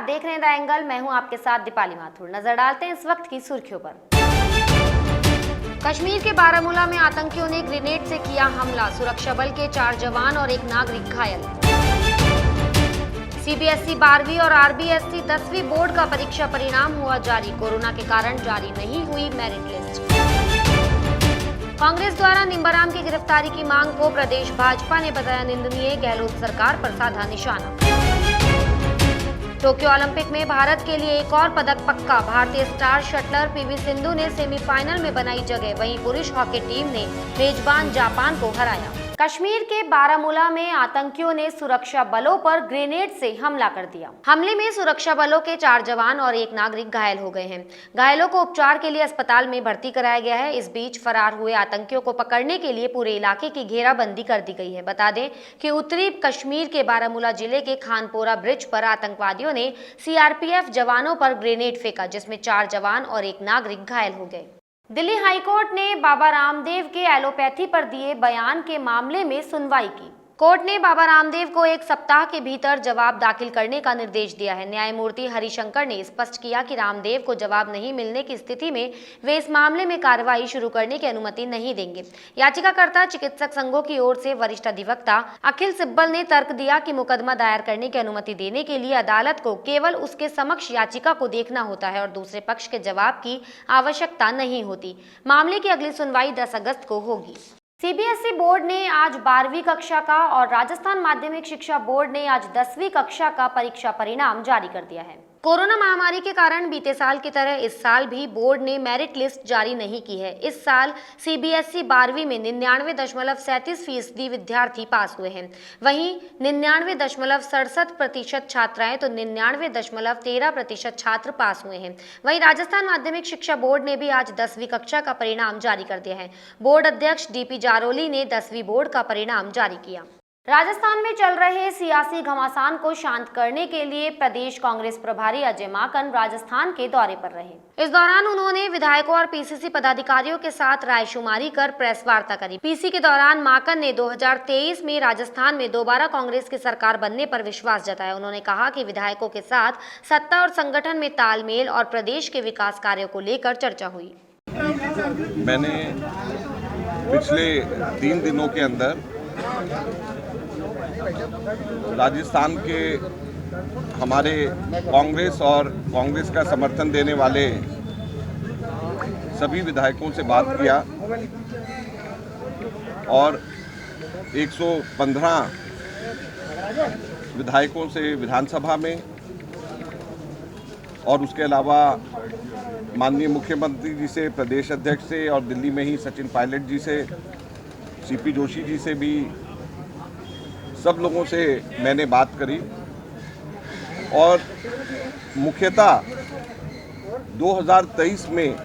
देख रहे हैं द एंगल। मैं हूं आपके साथ दीपाली माथुर। नजर डालते हैं इस वक्त की सुर्खियों पर। कश्मीर के बारामूला में आतंकियों ने ग्रेनेड से किया हमला, सुरक्षा बल के 4 जवान और 1 नागरिक घायल। सीबीएसई 12वीं और आरबीएसई 10वीं बोर्ड का परीक्षा परिणाम हुआ जारी, कोरोना के कारण जारी नहीं हुई मेरिट लिस्ट। कांग्रेस द्वारा निम्बाराम की गिरफ्तारी की मांग को प्रदेश भाजपा ने बताया निंदनीय, गहलोत सरकार पर साधा निशाना। टोक्यो ओलंपिक में भारत के लिए एक और पदक पक्का, भारतीय स्टार शटलर पीवी सिंधु ने सेमीफाइनल में बनाई जगह, वहीं पुरुष हॉकी टीम ने मेजबान जापान को हराया। कश्मीर के बारामूला में आतंकियों ने सुरक्षा बलों पर ग्रेनेड से हमला कर दिया। हमले में सुरक्षा बलों के 4 जवान और 1 नागरिक घायल हो गए हैं। घायलों को उपचार के लिए अस्पताल में भर्ती कराया गया है। इस बीच फरार हुए आतंकियों को पकड़ने के लिए पूरे इलाके की घेराबंदी कर दी गई है। बता दें कि उत्तरी कश्मीर के बारामूला जिले के खानपोरा ब्रिज पर आतंकवादियों ने सीआरपीएफ जवानों पर ग्रेनेड फेंका, जिसमें 4 जवान और 1 नागरिक घायल हो गए। दिल्ली हाईकोर्ट ने बाबा रामदेव के एलोपैथी पर दिए बयान के मामले में सुनवाई की। कोर्ट ने बाबा रामदेव को 1 सप्ताह के भीतर जवाब दाखिल करने का निर्देश दिया है। न्यायमूर्ति हरिशंकर ने स्पष्ट किया कि रामदेव को जवाब नहीं मिलने की स्थिति में वे इस मामले में कार्रवाई शुरू करने की अनुमति नहीं देंगे। याचिकाकर्ता चिकित्सक संघों की ओर से वरिष्ठ अधिवक्ता अखिल सिब्बल ने तर्क दिया कि मुकदमा दायर करने की अनुमति देने के लिए अदालत को केवल उसके समक्ष याचिका को देखना होता है और दूसरे पक्ष के जवाब की आवश्यकता नहीं होती। मामले की अगली सुनवाई 10 अगस्त को होगी। सीबीएसई बोर्ड ने आज 12वीं कक्षा का और राजस्थान माध्यमिक शिक्षा बोर्ड ने आज 10वीं कक्षा का परीक्षा परिणाम जारी कर दिया है। कोरोना महामारी के कारण बीते साल की तरह इस साल भी बोर्ड ने मेरिट लिस्ट जारी नहीं की है। इस साल सीबीएसई 12वीं में 99.37% विद्यार्थी पास हुए हैं। वहीं 99.67% छात्राएं तो 99.13% छात्र पास हुए हैं। वहीं राजस्थान माध्यमिक शिक्षा बोर्ड ने भी आज 10वीं कक्षा का परिणाम जारी कर दिया है। बोर्ड अध्यक्ष डीपी जारोली ने 10वीं बोर्ड का परिणाम जारी किया। राजस्थान में चल रहे सियासी घमासान को शांत करने के लिए प्रदेश कांग्रेस प्रभारी अजय माकन राजस्थान के दौरे पर रहे। इस दौरान उन्होंने विधायकों और पीसीसी पदाधिकारियों के साथ रायशुमारी कर प्रेस वार्ता करी। पीसी के दौरान माकन ने 2023 में राजस्थान में दोबारा कांग्रेस की सरकार बनने पर विश्वास जताया। उन्होंने कहा कि विधायकों के साथ सत्ता और संगठन में तालमेल और प्रदेश के विकास कार्यों को लेकर चर्चा हुई। मैंने पिछले 3 दिनों के अंदर राजस्थान के हमारे कांग्रेस और कांग्रेस का समर्थन देने वाले सभी विधायकों से बात किया और 115 विधायकों से विधानसभा में और उसके अलावा माननीय मुख्यमंत्री जी से, प्रदेश अध्यक्ष से और दिल्ली में ही सचिन पायलट जी से, सीपी जोशी जी से भी सब लोगों से मैंने बात करी और मुख्यतः 2023 में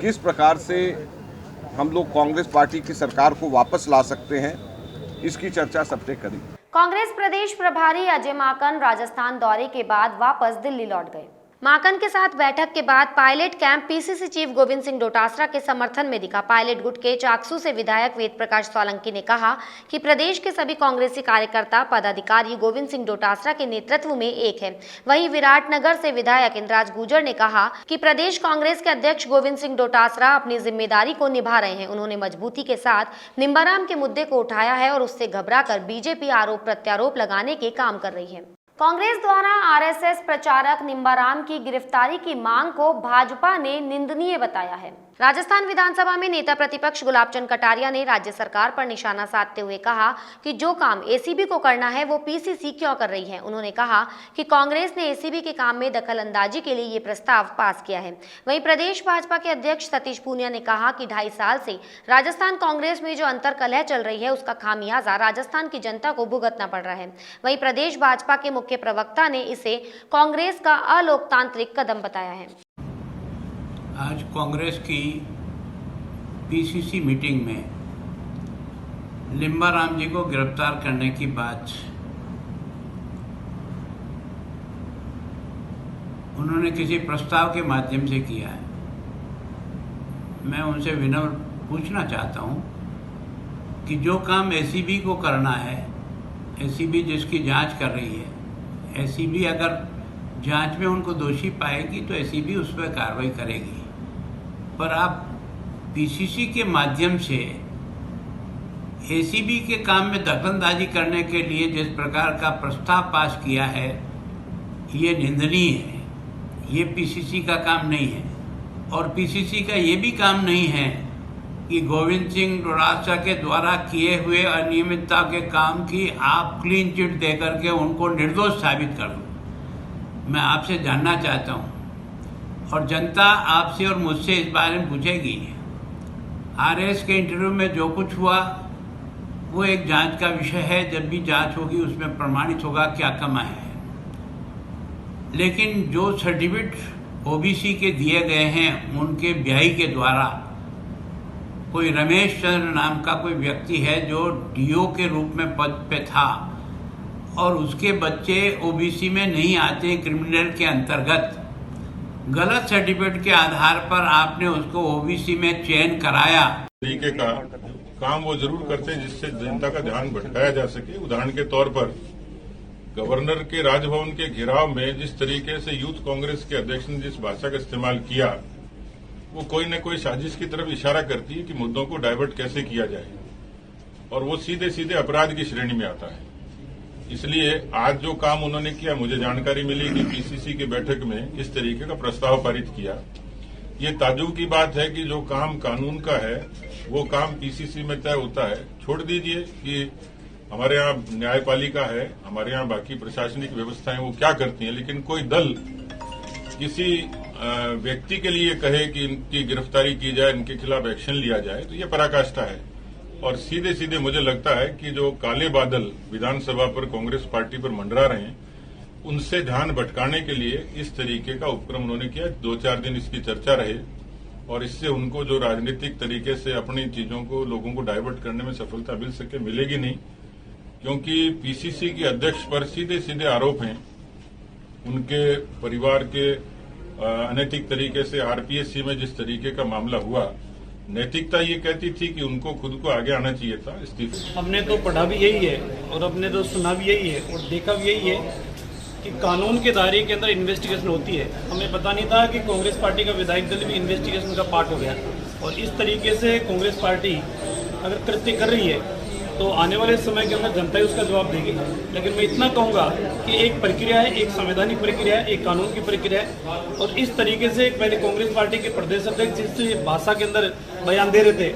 किस प्रकार से हम लोग कांग्रेस पार्टी की सरकार को वापस ला सकते हैं, इसकी चर्चा सबसे करी। कांग्रेस प्रदेश प्रभारी अजय माकन राजस्थान दौरे के बाद वापस दिल्ली लौट गए। माकन के साथ बैठक के बाद pilot camp PCC chief Govind Singh Dotasra के समर्थन में दिखा। पायलट गुट के चाकसू से विधायक वेद प्रकाश सोलंकी ने कहा कि प्रदेश के सभी कांग्रेसी कार्यकर्ता पदाधिकारी गोविंद सिंह डोटासरा के नेतृत्व में एक है। वहीं विराटनगर से विधायक इंद्राज गुर्जर ने कहा कि प्रदेश कांग्रेस के अध्यक्ष गोविंद सिंह डोटासरा अपनी जिम्मेदारी को निभा रहे हैं। उन्होंने मजबूती के साथ निम्बाराम के मुद्दे को उठाया है और उससे घबराकर बीजेपी आरोप प्रत्यारोप लगाने के काम कर रही है। कांग्रेस द्वारा आरएसएस प्रचारक निम्बाराम की गिरफ्तारी की मांग को भाजपा ने निंदनीय बताया है। राजस्थान विधानसभा में नेता प्रतिपक्ष गुलाबचंद कटारिया ने राज्य सरकार पर निशाना साधते हुए कहा कि जो काम एसीबी को करना है वो पीसीसी क्यों कर रही है। उन्होंने कहा कि कांग्रेस ने एसीबी के काम में दखलंदाजी के लिए ये प्रस्ताव पास किया है। वहीं प्रदेश भाजपा के अध्यक्ष सतीश पूनिया ने कहा कि 2.5 साल से राजस्थान कांग्रेस में जो अंतर्कलह चल रही है उसका खामियाजा राजस्थान की जनता को भुगतना पड़ रहा है। वहीं प्रदेश भाजपा के मुख्य प्रवक्ता ने इसे कांग्रेस का अलोकतांत्रिक कदम बताया है। आज कांग्रेस की पीसीसी मीटिंग में निम्बाराम जी को गिरफ्तार करने की बात उन्होंने किसी प्रस्ताव के माध्यम से किया है। मैं उनसे विनम्र पूछना चाहता हूं कि जो काम एसीबी को करना है, एसीबी जिसकी जांच कर रही है, एसीबी अगर जांच में उनको दोषी पाएगी तो एसीबी उस पर कार्रवाई करेगी। पर आप पीसीसी के माध्यम से एसीबी के काम में दखलंदाजी करने के लिए जिस प्रकार का प्रस्ताव पास किया है, ये निंदनीय है। ये पीसीसी का काम नहीं है। और पीसीसी का ये भी काम नहीं है कि गोविंद सिंह डोटासरा के द्वारा किए हुए अनियमितता के काम की आप क्लीन चिट दे करके उनको निर्दोष साबित कर दो। मैं आपसे जानना चाहता हूँ और जनता आपसे और मुझसे इस बारे में पूछेगी, आरएस के इंटरव्यू में जो कुछ हुआ वो एक जांच का विषय है। जब भी जांच होगी उसमें प्रमाणित होगा क्या कमा है। लेकिन जो सर्टिफिकेट ओबीसी के दिए गए हैं उनके ब्याही के द्वारा, कोई रमेश चंद्र नाम का कोई व्यक्ति है जो डीओ के रूप में पद पे था और उसके बच्चे ओबीसी में नहीं आते क्रिमिनल के अंतर्गत, गलत सर्टिफिकेट के आधार पर आपने उसको ओबीसी में चयन कराया। तरीके का काम वो जरूर करते हैं जिससे जनता का ध्यान भटकाया जा सके। उदाहरण के तौर पर गवर्नर के राजभवन के घेराव में जिस तरीके से यूथ कांग्रेस के अध्यक्ष ने जिस भाषा का इस्तेमाल किया, वो कोई न कोई साजिश की तरफ इशारा करती है कि मुद्दों को डाइवर्ट कैसे किया जाए, और वो सीधे सीधे अपराध की श्रेणी में आता है। इसलिए आज जो काम उन्होंने किया, मुझे जानकारी मिली कि पीसीसी की बैठक में इस तरीके का प्रस्ताव पारित किया। ये ताज्जुब की बात है कि जो काम कानून का है वो काम पीसीसी में तय होता है। छोड़ दीजिए कि हमारे यहाँ न्यायपालिका है, हमारे यहाँ बाकी प्रशासनिक व्यवस्थाएं वो क्या करती हैं, लेकिन कोई दल किसी व्यक्ति के लिए कहे कि इनकी गिरफ्तारी की जाए, इनके खिलाफ एक्शन लिया जाए, तो ये पराकाष्ठा है। और सीधे सीधे मुझे लगता है कि जो काले बादल विधानसभा पर कांग्रेस पार्टी पर मंडरा रहे हैं, उनसे ध्यान भटकाने के लिए इस तरीके का उपक्रम उन्होंने किया। 2-4 दिन इसकी चर्चा रहे और इससे उनको जो राजनीतिक तरीके से अपनी चीजों को, लोगों को डाइवर्ट करने में सफलता मिल सके, मिलेगी नहीं, क्योंकि पीसीसी के अध्यक्ष पर सीधे सीधे आरोप हैं। उनके परिवार के अनैतिक तरीके से आरपीएससी में जिस तरीके का मामला हुआ, नैतिकता ये कहती थी कि उनको खुद को आगे आना चाहिए था इस्तीफे। हमने तो पढ़ा भी यही है और हमने तो सुना भी यही है और देखा भी यही है कि कानून के दायरे के अंदर इन्वेस्टिगेशन होती है। हमें पता नहीं था कि कांग्रेस पार्टी का विधायक दल भी इन्वेस्टिगेशन का पार्ट हो गया। और इस तरीके से कांग्रेस पार्टी अगर कृत्य कर रही है तो आने वाले समय के अंदर जनता ही उसका जवाब देगी। लेकिन मैं इतना कहूँगा कि एक प्रक्रिया है, एक संवैधानिक प्रक्रिया है, एक कानून की प्रक्रिया है। और इस तरीके से पहले कांग्रेस पार्टी के प्रदेश अध्यक्ष जिस भाषा के अंदर बयान दे रहे थे,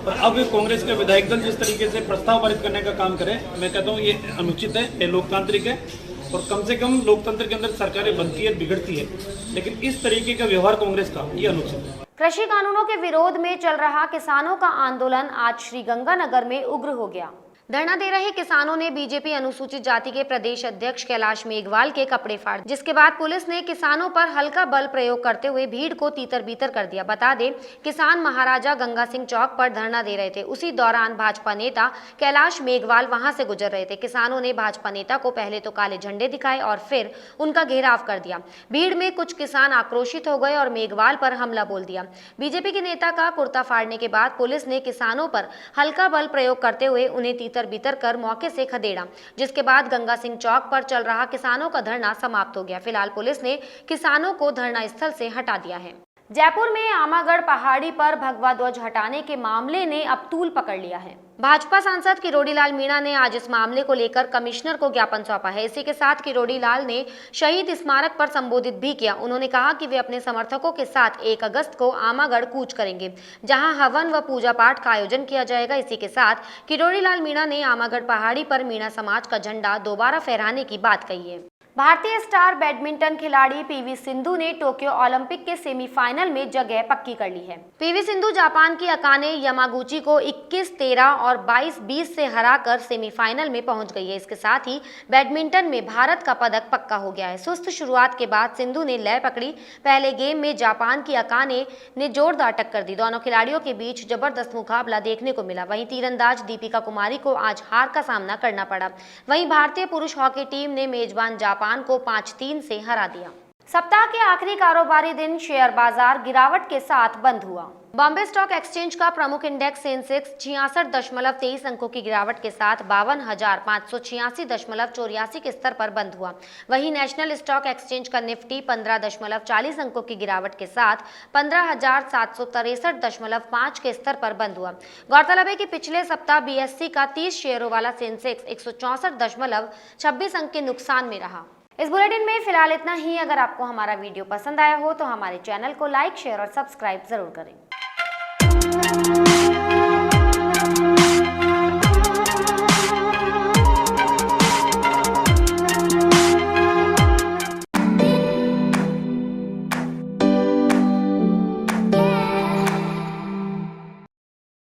और अब कांग्रेस का विधायक दल जिस तरीके से प्रस्ताव पारित करने का काम करे, मैं कहता हूँ ये अनुचित है, ये लोकतांत्रिक है। और कम से कम लोकतंत्र के अंदर सरकारें बनती है, बिगड़ती है, लेकिन इस तरीके का व्यवहार कांग्रेस का ये अनुचित है। कृषि कानूनों के विरोध में चल रहा किसानों का आंदोलन आज श्रीगंगानगर में उग्र हो गया। धरना दे रहे किसानों ने बीजेपी अनुसूचित जाति के प्रदेश अध्यक्ष कैलाश मेघवाल के कपड़े फाड़, जिसके बाद पुलिस ने किसानों पर हल्का बल प्रयोग करते हुए भीड़ को तीतर बीतर कर दिया। बता दें, किसान महाराजा गंगा सिंह चौक पर धरना दे रहे थे। उसी दौरान भाजपा नेता कैलाश मेघवाल वहां से गुजर रहे थे। किसानों ने भाजपा नेता को पहले तो काले झंडे दिखाए और फिर उनका घेराव कर दिया। भीड़ में कुछ किसान आक्रोशित हो गए और मेघवाल पर हमला बोल दिया। बीजेपी के नेता का कुर्ता फाड़ने के बाद पुलिस ने किसानों पर हल्का बल प्रयोग करते हुए उन्हें तीतर बीतर कर मौके से खदेड़ा, जिसके बाद गंगा सिंह चौक पर चल रहा किसानों का धरना समाप्त हो गया। फिलहाल पुलिस ने किसानों को धरना स्थल से हटा दिया है। जयपुर में आमागढ़ पहाड़ी पर भगवा ध्वज हटाने के मामले ने अब तूल पकड़ लिया है। भाजपा सांसद किरोड़ी लाल मीणा ने आज इस मामले को लेकर कमिश्नर को ज्ञापन सौंपा है। इसी के साथ किरोड़ी लाल ने शहीद स्मारक पर संबोधित भी किया। उन्होंने कहा कि वे अपने समर्थकों के साथ 1 अगस्त को आमागढ़ कूच करेंगे, जहां हवन व पूजा पाठ का आयोजन किया जाएगा। इसी के साथ किरोड़ी लाल मीणा ने आमागढ़ पहाड़ी पर मीणा समाज का झंडा दोबारा फहराने की बात कही है। भारतीय स्टार बैडमिंटन खिलाड़ी पीवी सिंधु ने टोक्यो ओलंपिक के सेमीफाइनल में जगह पक्की कर ली है। पीवी सिंधु जापान की अकाने यामागुची को 21-13 और 22-20 से हराकर सेमीफाइनल में पहुंच गई है। इसके साथ ही बैडमिंटन में भारत का पदक पक्का हो गया है। सुस्त शुरुआत के बाद सिंधु ने लय पकड़ी। पहले गेम में जापान की अकाने ने जोरदार टक्कर दी। दोनों खिलाड़ियों के बीच जबरदस्त मुकाबला देखने को मिला। वहीं तीरंदाज दीपिका कुमारी को आज हार का सामना करना पड़ा। वहीं भारतीय पुरुष हॉकी टीम ने मेजबान जापान को 5-3 से हरा दिया। सप्ताह के आखिरी कारोबारी दिन शेयर बाजार गिरावट के साथ बंद हुआ। बॉम्बे स्टॉक एक्सचेंज का प्रमुख इंडेक्स सेंसेक्स 66.23 अंकों की गिरावट के साथ 52,586.84 के स्तर पर बंद हुआ। वहीं नेशनल स्टॉक एक्सचेंज का निफ्टी 15.40 अंकों की गिरावट के साथ 15,763.5 के स्तर पर बंद हुआ। गौरतलब है कि पिछले सप्ताह बीएसई का 30 शेयरों वाला सेंसेक्स 164.26 अंक के नुकसान में रहा। इस बुलेटिन में फिलहाल इतना ही। अगर आपको हमारा वीडियो पसंद आया हो तो हमारे चैनल को लाइक, शेयर और सब्सक्राइब जरूर करें।